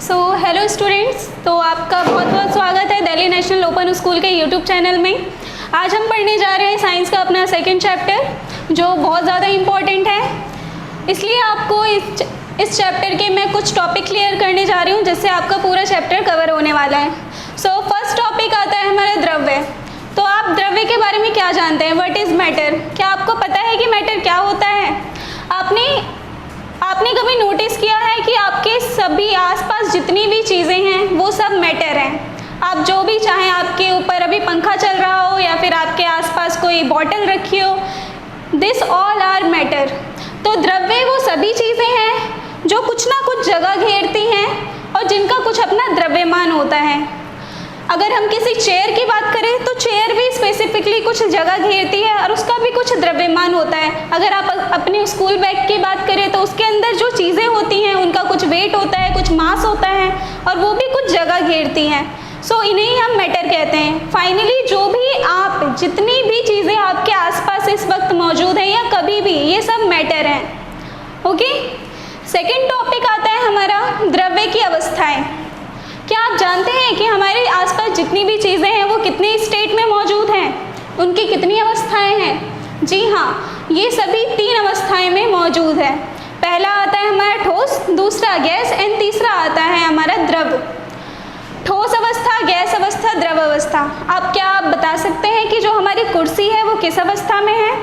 Hello students, तो आपका बहुत बहुत स्वागत है दिल्ली नेशनल ओपन स्कूल के यूट्यूब चैनल में। आज हम पढ़ने जा रहे हैं साइंस का अपना सेकंड चैप्टर, जो बहुत ज़्यादा इम्पॉर्टेंट है। इसलिए आपको इस चैप्टर के मैं कुछ टॉपिक क्लियर करने जा रही हूँ, जिससे आपका पूरा चैप्टर कवर होने वाला है। फर्स्ट टॉपिक आता है हमारा द्रव्य। तो आप द्रव्य के बारे में क्या जानते हैं? What is matter? क्या आपको पता है कि मैटर क्या होता है? आपने कभी नोटिस किया है कि आपके सभी आसपास जितनी भी चीज़ें हैं वो सब मैटर हैं। आप जो भी चाहें, आपके ऊपर अभी पंखा चल रहा हो या फिर आपके आसपास कोई बॉटल रखी हो, दिस ऑल आर मैटर। तो द्रव्य वो सभी चीज़ें हैं जो कुछ ना कुछ जगह घेरती हैं और जिनका कुछ अपना द्रव्यमान होता है। अगर हम किसी चेयर की बात करें तो चेयर भी स्पेसिफिकली कुछ जगह घेरती है और उसका भी कुछ द्रव्यमान होता है। अगर आप अपने स्कूल बैग की बात करें तो उसके अंदर जो चीज़ें होती हैं उनका कुछ वेट होता है, कुछ मास होता है और वो भी कुछ जगह घेरती हैं। इन्हें हम मैटर कहते हैं। फाइनली जो भी आप जितनी भी चीज़ें आपके आसपास इस वक्त मौजूद हैं या कभी भी, ये सब मैटर हैं। ओके, सेकेंड टॉपिक आता है हमारा द्रव्य की अवस्थाएं। क्या आप जानते हैं कि हमारे आसपास जितनी भी चीज़ें हैं वो कितने स्टेट में मौजूद हैं, उनकी कितनी अवस्थाएं हैं? जी हाँ, ये सभी 3 अवस्थाएं में मौजूद है। पहला आता है हमारा ठोस, दूसरा गैस एंड तीसरा आता है हमारा द्रव। ठोस अवस्था, गैस अवस्था, द्रव अवस्था। आप बता सकते हैं कि जो हमारी कुर्सी है वो किस अवस्था में है?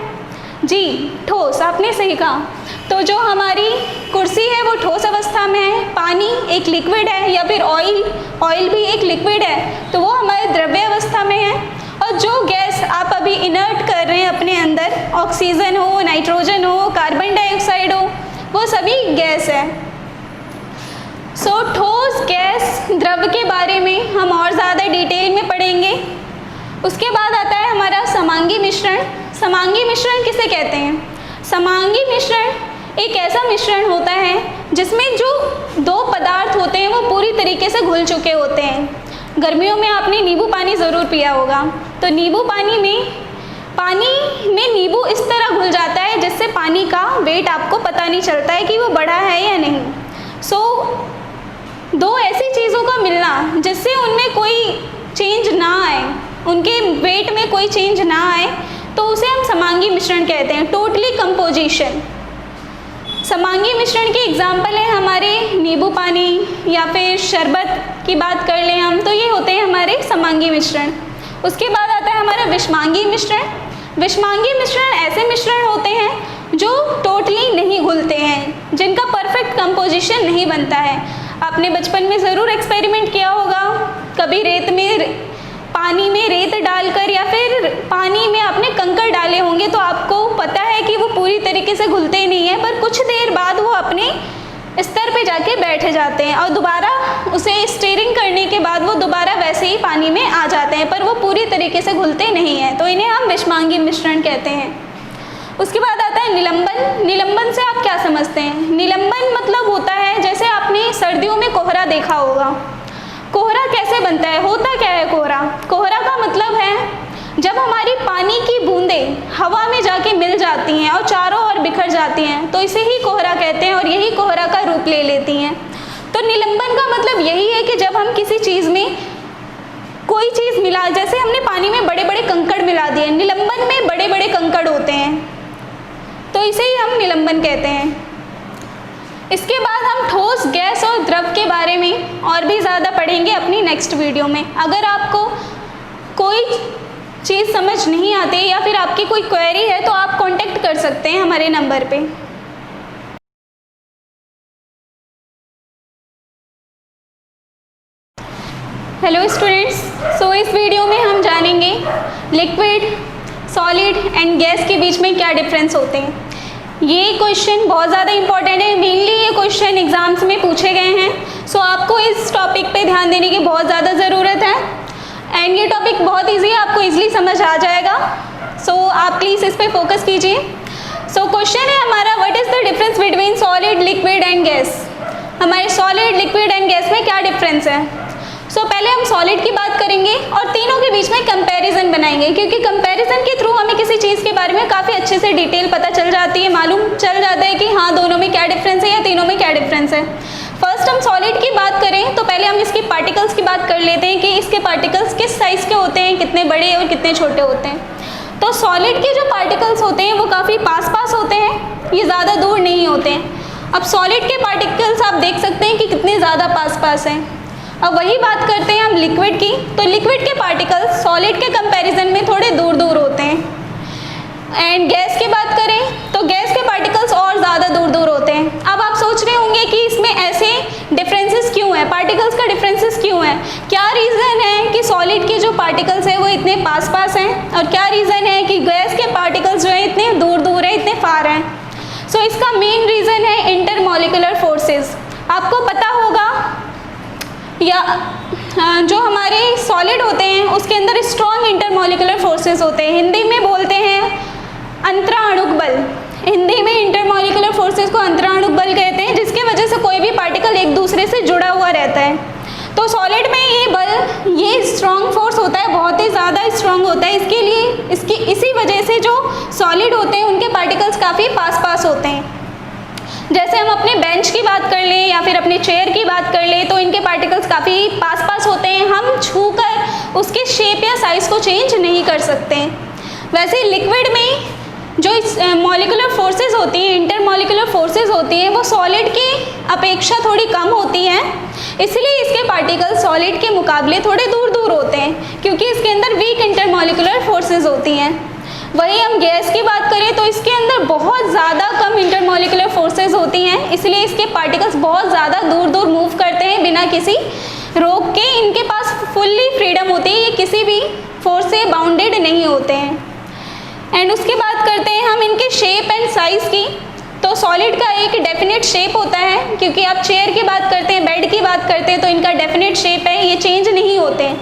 जी, ठोस, आपने सही कहा। तो जो हमारी कुर्सी है वो ठोस अवस्था में है। पानी एक लिक्विड है या फिर ऑयल भी एक लिक्विड है, तो वो हमारे द्रव्य अवस्था में है। और जो गैस आप अभी इनर्ट कर रहे हैं अपने अंदर, ऑक्सीजन हो, नाइट्रोजन हो, कार्बन डाइऑक्साइड हो, वो सभी गैस है। ठोस, गैस, द्रव के बारे में हम और ज़्यादा डिटेल में पढ़ेंगे। उसके बाद आता है हमारा समांगी मिश्रण। समांगी मिश्रण किसे कहते हैं? समांगी मिश्रण एक ऐसा मिश्रण होता है जिसमें जो 2 पदार्थ होते हैं वो पूरी तरीके से घुल चुके होते हैं। गर्मियों में आपने नींबू पानी ज़रूर पिया होगा। तो नींबू पानी में नींबू इस तरह घुल जाता है जिससे पानी का वेट आपको पता नहीं चलता है कि वो बढ़ा है या नहीं। 2 ऐसी चीज़ों का मिलना जिससे उनमें कोई चेंज ना आए, उनके वेट में कोई चेंज ना आए, तो उसे हम समांगी मिश्रण कहते हैं। Totally composition. समांगी मिश्रण के एग्जाम्पल हैं हमारे नींबू पानी या फिर शरबत की बात कर लें हम, तो ये होते हैं हमारे समांगी मिश्रण। उसके बाद आता है हमारा विषमांगी मिश्रण। विषमांगी मिश्रण ऐसे मिश्रण होते हैं जो टोटली नहीं घुलते हैं, जिनका परफेक्ट कंपोजिशन नहीं बनता है। आपने बचपन में ज़रूर एक्सपेरिमेंट किया होगा, कभी पानी में रेत डालकर या फिर पानी में आपने कंकड़ डाले होंगे, तो आपको पता है कि वो पूरी तरीके से घुलते नहीं हैं, पर कुछ देर बाद वो अपने स्तर पे जाके बैठ जाते हैं और दोबारा उसे स्टीयरिंग करने के बाद वो दोबारा वैसे ही पानी में आ जाते हैं, पर वो पूरी तरीके से घुलते नहीं हैं। तो इन्हें हम विषमांगी मिश्रण कहते हैं। उसके बाद आता है निलंबन। निलंबन से आप क्या समझते हैं? निलंबन मतलब होता है, जैसे आपने सर्दियों में कोहरा देखा होगा। कोहरा कैसे बनता है? होता क्या है कोहरा? कोहरा का मतलब है जब हमारी पानी की बूंदें हवा में जाके मिल जाती हैं और चारों ओर बिखर जाती हैं, तो इसे ही कोहरा कहते हैं और यही कोहरा का रूप ले लेती हैं। तो निलंबन का मतलब यही है कि जब हम किसी चीज़ में कोई चीज़ मिला, जैसे हमने पानी में बड़े बड़े कंकड़ मिला दिए, निलंबन में बड़े बड़े कंकड़ होते हैं, तो इसे ही हम निलंबन कहते हैं। इसके बाद हम ठोस, गैस और द्रव के बारे में और भी ज़्यादा पढ़ेंगे अपनी नेक्स्ट वीडियो में। अगर आपको कोई चीज़ समझ नहीं आती या फिर आपकी कोई क्वेरी है तो आप कांटेक्ट कर सकते हैं हमारे नंबर पे। हेलो स्टूडेंट्स, इस वीडियो में हम जानेंगे लिक्विड, सॉलिड एंड गैस के बीच में क्या डिफरेंस होते हैं। ये क्वेश्चन बहुत ज़्यादा इंपॉर्टेंट है। मेनली ये क्वेश्चन एग्जाम्स में पूछे गए हैं, आपको इस टॉपिक पे ध्यान देने की बहुत ज़्यादा ज़रूरत है। एंड ये टॉपिक बहुत इजी है, आपको इजीली समझ आ जाएगा। आप प्लीज़ इस पे फोकस कीजिए। क्वेश्चन है हमारा, what is the difference between solid, liquid and gas. हमारे सॉलिड, लिक्विड एंड गैस में क्या डिफरेंस है? पहले हम सॉलिड की बात करेंगे और तीनों के बीच में कंपैरिजन बनाएंगे, क्योंकि कंपैरिजन के थ्रू हमें किसी चीज़ के बारे में काफ़ी अच्छे से डिटेल पता चल जाती है, मालूम चल जाता है कि हाँ दोनों में क्या डिफरेंस है या तीनों में क्या डिफरेंस है। फर्स्ट हम सॉलिड की बात करें तो पहले हम इसकी पार्टिकल्स की बात कर लेते हैं कि इसके पार्टिकल्स किस साइज़ के होते हैं, कितने बड़े और कितने छोटे होते हैं। तो सॉलिड के जो पार्टिकल्स होते हैं वो काफ़ी पास पास होते हैं, ये ज़्यादा दूर नहीं होते हैं। अब सॉलिड के पार्टिकल्स आप देख सकते हैं कि कितने ज़्यादा पास पास हैं। अब वही बात करते हैं हम लिक्विड की, तो लिक्विड के पार्टिकल्स सॉलिड के कंपैरिजन में थोड़े दूर दूर होते हैं। एंड गैस की बात करें तो गैस के पार्टिकल्स और ज़्यादा दूर दूर होते हैं। अब आप सोच रहे होंगे कि इसमें ऐसे डिफरेंसेस क्यों है, पार्टिकल्स का डिफरेंसेस क्यों है, क्या रीज़न है कि सॉलिड के जो पार्टिकल्स हैं वो इतने पास पास हैं और क्या रीज़न है कि गैस के पार्टिकल्स जो हैं इतने दूर दूर हैं, इतने फार हैं। सो इसका मेन रीज़न है इंटरमॉलिक्यूलर फोर्सेस। आपको पता होगा या जो हमारे सॉलिड होते हैं उसके अंदर स्ट्रॉन्ग इंटरमॉलिक्यूलर फोर्सेस होते हैं, हिंदी में बोलते हैं अंतराणुक बल। हिंदी में इंटरमॉलिक्यूलर फोर्सेस को अंतराणुक बल कहते हैं, जिसके वजह से कोई भी पार्टिकल एक दूसरे से जुड़ा हुआ रहता है। तो सॉलिड में ये बल, ये स्ट्रॉन्ग फोर्स होता है, बहुत ही ज़्यादा स्ट्रॉन्ग होता है। इसके लिए इसी वजह से जो सॉलिड होते हैं उनके पार्टिकल्स काफ़ी पास पास होते हैं। जैसे हम अपने बेंच की बात कर लें या फिर अपने चेयर की बात कर लें तो इनके पार्टिकल्स काफ़ी पास पास होते हैं, हम छूकर उसके शेप या साइज़ को चेंज नहीं कर सकते। वैसे लिक्विड में जो मॉलिक्यूलर फोर्सेस होती हैं, इंटरमॉलिक्यूलर फोर्सेस होती हैं, वो सॉलिड की अपेक्षा थोड़ी कम होती हैं, इसलिए इसके पार्टिकल सॉलिड के मुकाबले थोड़े दूर दूर होते हैं क्योंकि इसके अंदर वीक इंटरमॉलिक्यूलर फोर्सेस होती हैं। वही हम गैस की बात करें तो इसके अंदर बहुत ज़्यादा कम इंटरमॉलिक्यूलर फोर्सेस होती हैं, इसलिए इसके पार्टिकल्स बहुत ज़्यादा दूर दूर मूव करते हैं बिना किसी रोक के। इनके पास फुल्ली फ्रीडम होती है, ये किसी भी फोर्स से बाउंडेड नहीं होते हैं। एंड उसके बात करते हैं हम इनके शेप एंड साइज़ की। तो सॉलिड का एक डेफिनेट शेप होता है, क्योंकि आप चेयर की बात करते हैं, बेड की बात करते हैं तो इनका डेफिनेट शेप है, ये चेंज नहीं होते हैं।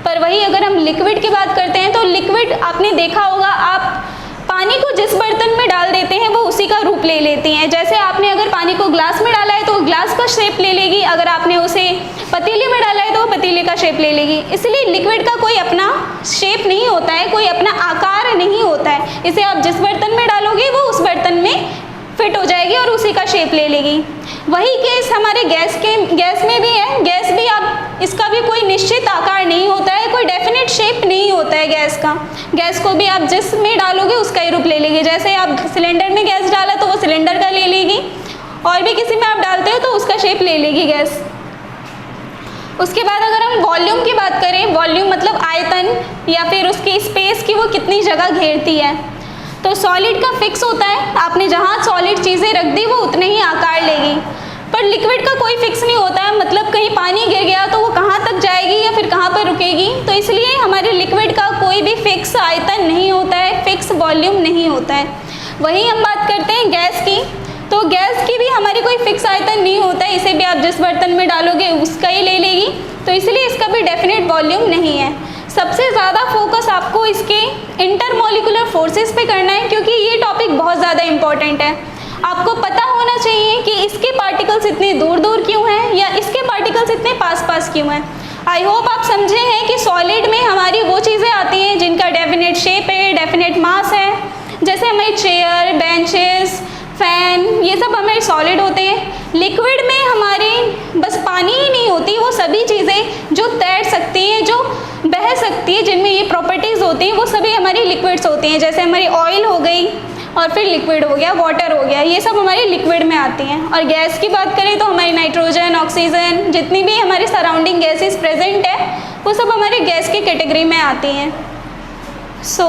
पर वही अगर हम लिक्विड की बात करते हैं तो लिक्विड आपने देखा होगा, आप पानी को जिस बर्तन में डाल देते हैं वो उसी का रूप ले लेती हैं। जैसे आपने अगर पानी को ग्लास में डाला है तो ग्लास का शेप ले लेगी, अगर आपने उसे पतीले में डाला है तो वो पतीले का शेप ले लेगी। इसलिए लिक्विड का कोई अपना शेप नहीं होता है, कोई अपना आकार नहीं होता है। इसे आप जिस बर्तन में डालोगे वो उस बर्तन में फिट हो जाएगी और उसी का शेप ले लेगी। वही केस हमारे गैस में भी है। गैस भी आप, इसका भी कोई निश्चित आकार नहीं होता है, कोई डेफिनेट शेप नहीं होता है गैस का। गैस को भी आप जिस में डालोगे उसका ही रूप ले लेगी। जैसे आप सिलेंडर में गैस डाला तो वो सिलेंडर का ले लेगी, और भी किसी में आप डालते हो तो उसका शेप ले लेगी गैस। उसके बाद अगर हम वॉल्यूम की बात करें, वॉल्यूम मतलब आयतन या फिर उसकी स्पेस की, वो कितनी जगह घेरती है। तो सॉलिड का फिक्स होता है, आपने जहाँ सॉलिड चीज़ें रख दी वो उतने ही आकार लेगी। पर लिक्विड का कोई फिक्स नहीं होता है, मतलब कहीं पानी गिर गया तो वो कहाँ तक जाएगी या फिर कहाँ पर रुकेगी। तो इसलिए हमारे लिक्विड का कोई भी फिक्स आयतन नहीं होता है, फिक्स वॉल्यूम नहीं होता है। वहीं हम बात करते हैं गैस की, तो गैस की भी हमारी कोई फिक्स आयतन नहीं होता है, इसे भी आप जिस बर्तन में डालोगे उसका ही ले लेगी। तो इसलिए इसका भी डेफिनेट वॉल्यूम नहीं है। सबसे ज़्यादा फोकस आपको इसके इंटरमॉलिक्यूलर फोर्सेस पे करना है, क्योंकि ये टॉपिक बहुत ज़्यादा इम्पॉर्टेंट है। आपको पता होना चाहिए कि इसके पार्टिकल्स इतने दूर दूर क्यों हैं या इसके पार्टिकल्स इतने पास पास क्यों हैं। आई होप आप समझे हैं कि सॉलिड में हमारी वो चीज़ें आती हैं जिनका डेफिनेट शेप है, डेफिनेट मास है, जैसे हमारी चेयर, बेंचेस, फैन, ये सब हमारे सॉलिड होते हैं। लिक्विड में हमारे बस पानी ही नहीं होती, वो सभी चीज़ें जो तैर सकती हैं, जो बह सकती है, जिनमें ये प्रॉपर्टीज़ होती हैं, वो सभी हमारी लिक्विड्स होती हैं। जैसे हमारी ऑयल हो गई और फिर लिक्विड हो गया, वाटर हो गया, ये सब हमारी लिक्विड में आती हैं। और गैस की बात करें तो हमारी नाइट्रोजन, ऑक्सीजन, जितनी भी हमारे सराउंडिंग गैसेस प्रेजेंट है वो सब हमारे गैस की कैटेगरी में आती हैं। सो